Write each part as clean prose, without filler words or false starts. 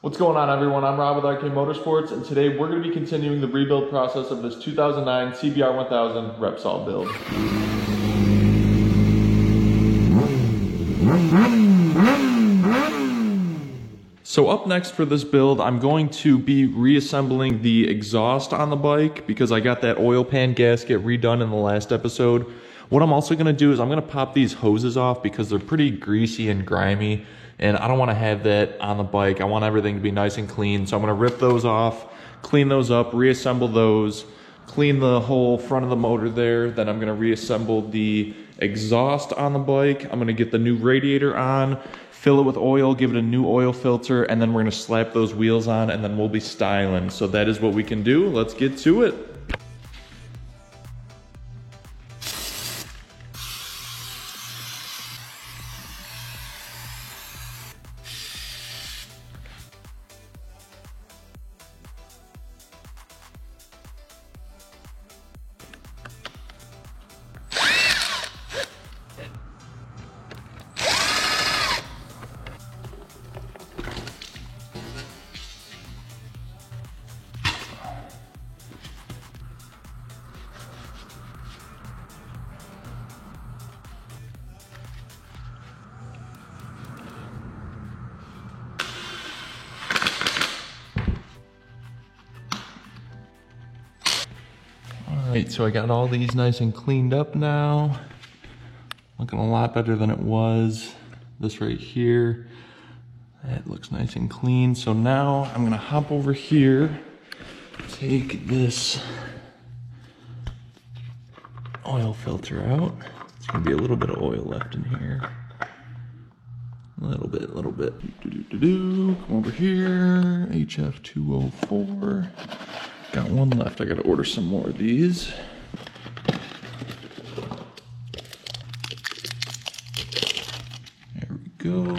What's going on, everyone? I'm Rob with RK Motorsports, and today we're going to be continuing the rebuild process of this 2009 CBR 1000 Repsol build. So up next for this build, I'm going to be reassembling the exhaust on the bike because I got that oil pan gasket redone in the last episode. What I'm also going to do is I'm going to pop these hoses off because they're pretty greasy and grimy, and I don't want to have that on the bike. I want everything to be nice and clean, so I'm going to rip those off, clean those up, reassemble those, clean the whole front of the motor there. Then I'm going to reassemble the exhaust on the bike. I'm going to get the new radiator on, fill it with oil, give it a new oil filter, and then we're going to slap those wheels on, and then we'll be styling. So that is what we can do. Let's get to it. Alright, so I got all these nice and cleaned up now. Looking a lot better than it was. This right here, that looks nice and clean. So now I'm gonna hop over here, take this oil filter out. There's gonna be a little bit of oil left in here. A little bit. Come over here, HF204. Got one left. I gotta order some more of these. There we go.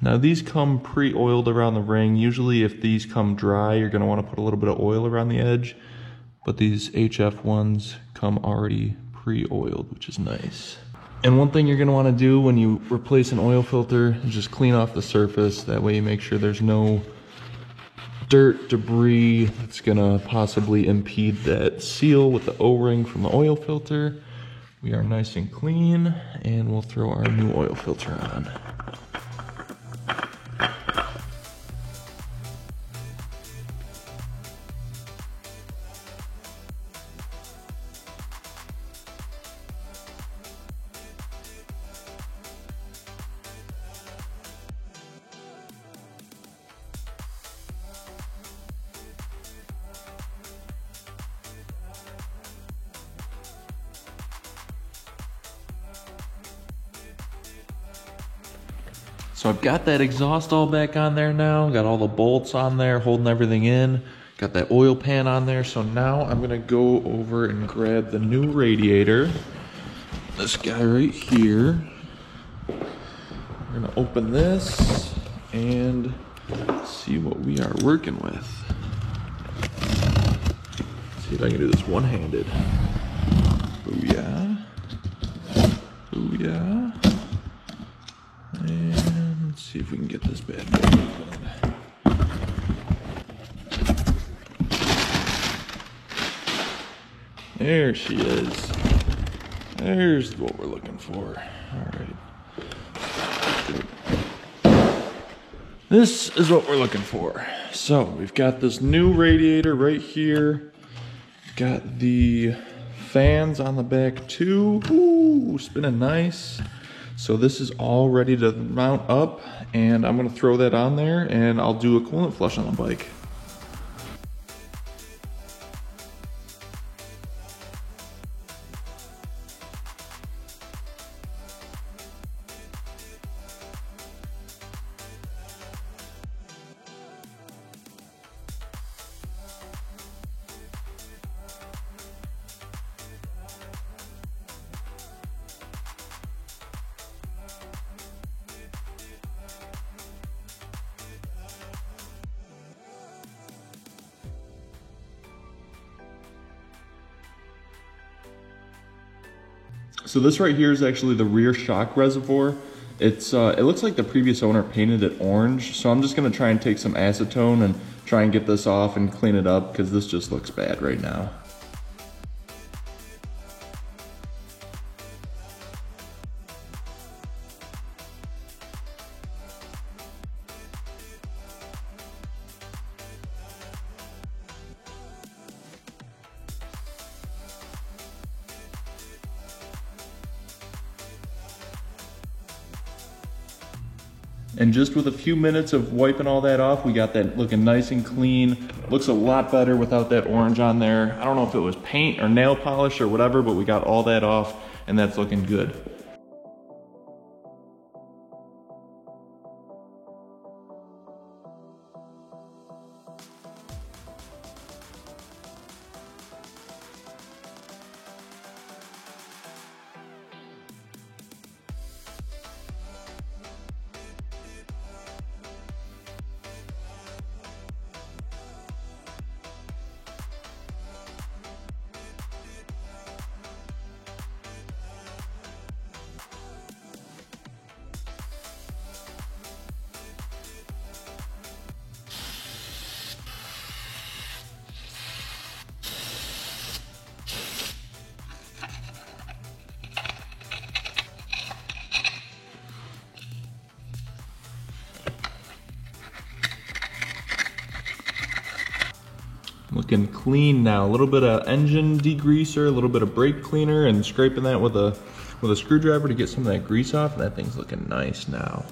Now these come pre-oiled around the ring. Usually if these come dry, you're gonna wanna put a little bit of oil around the edge, but these HF ones come already pre-oiled, which is nice. And one thing you're gonna wanna do when you replace an oil filter is just clean off the surface. That way you make sure there's no dirt, debris that's gonna possibly impede that seal with the O-ring from the oil filter. We are nice and clean, and we'll throw our new oil filter on. So I've got that exhaust all back on there now, got all the bolts on there holding everything in, got that oil pan on there. So now I'm gonna go over and grab the new radiator, this guy right here. We're gonna open this and see what we are working with. See if I can do this one-handed. Booyah. Booyah. And let's see if we can get this bad boy open. There she is. There's what we're looking for. All right. This is what we're looking for. So we've got this new radiator right here. Got the fans on the back too. Ooh, spinning nice. So this is all ready to mount up, and I'm gonna throw that on there and I'll do a coolant flush on the bike. So this right here is actually the rear shock reservoir. It looks like the previous owner painted it orange, so I'm just gonna try and take some acetone and try and get this off and clean it up because this just looks bad right now. And just with a few minutes of wiping all that off, we got that looking nice and clean. Looks a lot better without that orange on there. I don't know if it was paint or nail polish or whatever, but we got all that off and that's looking good. Looking clean now. A little bit of engine degreaser, a little bit of brake cleaner, and scraping that with a screwdriver to get some of that grease off. And that thing's looking nice now.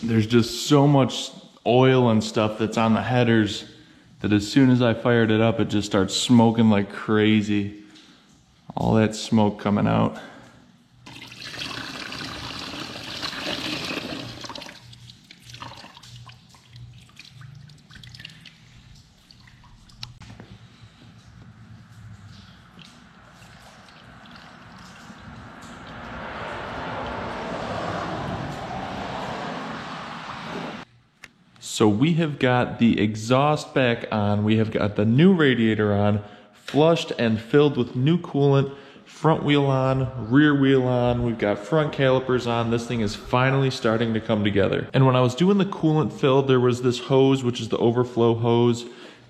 There's just so much oil and stuff that's on the headers that as soon as I fired it up, it just starts smoking like crazy. All that smoke coming out. So we have got the exhaust back on, we have got the new radiator on, flushed and filled with new coolant, front wheel on, rear wheel on, we've got front calipers on. This thing is finally starting to come together. And when I was doing the coolant fill, there was this hose, which is the overflow hose,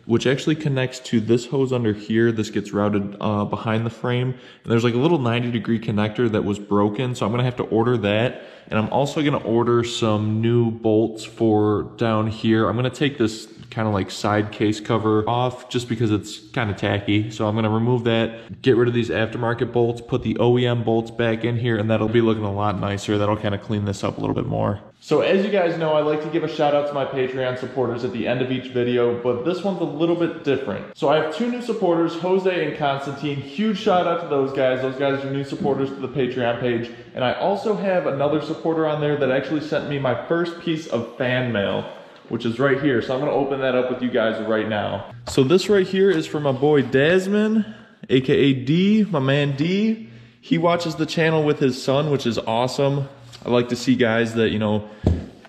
which actually connects to this hose under here. This gets routed behind the frame. And there's like a little 90-degree connector that was broken, so I'm gonna have to order that And I'm also gonna order some new bolts for down here. I'm gonna take this kind of like side case cover off just because it's kind of tacky. So I'm gonna remove that, get rid of these aftermarket bolts, put the OEM bolts back in here, and that'll be looking a lot nicer. That'll kind of clean this up a little bit more. So as you guys know, I like to give a shout out to my Patreon supporters at the end of each video, but this one's a little bit different. So I have two new supporters, Jose and Constantine. Huge shout out to those guys. Those guys are new supporters to the Patreon page. And I also have another supporter on there that actually sent me my first piece of fan mail, which is right here. So I'm gonna open that up with you guys right now. So this right here is from my boy Desmond, AKA D, my man D. He watches the channel with his son, which is awesome. I like to see guys that, you know,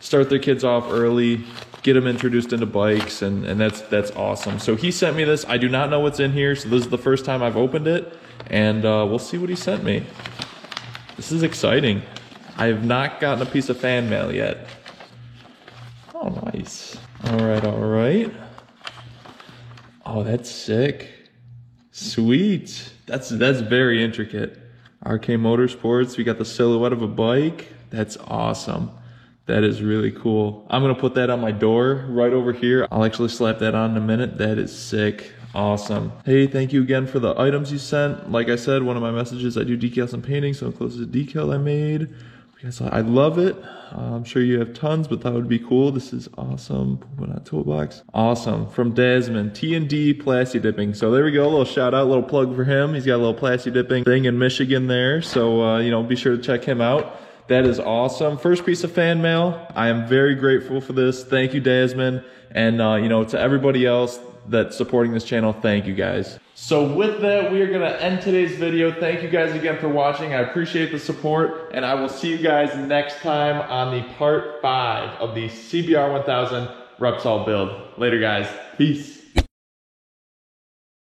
start their kids off early, get them introduced into bikes, and that's awesome. So he sent me this. I do not know what's in here, so this is the first time I've opened it, and we'll see what he sent me. This is exciting. I have not gotten a piece of fan mail yet. Oh, nice. All right. Oh, that's sick. Sweet. That's very intricate. RK Motorsports, we got the silhouette of a bike. That's awesome. That is really cool. I'm gonna put that on my door right over here. I'll actually slap that on in a minute. That is sick. Awesome. Hey, thank you again for the items you sent. Like I said, one of my messages, I do decals and painting, so close to the decal I made. I love it. I'm sure you have tons, but that would be cool. This is awesome. Put on a toolbox. Awesome. From Desmond, T&D Plasti Dipping. So there we go. A little shout out, a little plug for him. He's got a little plasti dipping thing in Michigan there. So, you know, be sure to check him out. That is awesome. First piece of fan mail. I am very grateful for this. Thank you, Desmond. And, you know, to everybody else that's supporting this channel, thank you guys. So with that, we are going to end today's video. Thank you guys again for watching. I appreciate the support, and I will see you guys next time on the part 5 of the CBR 1000 Repsol build. Later, guys. Peace.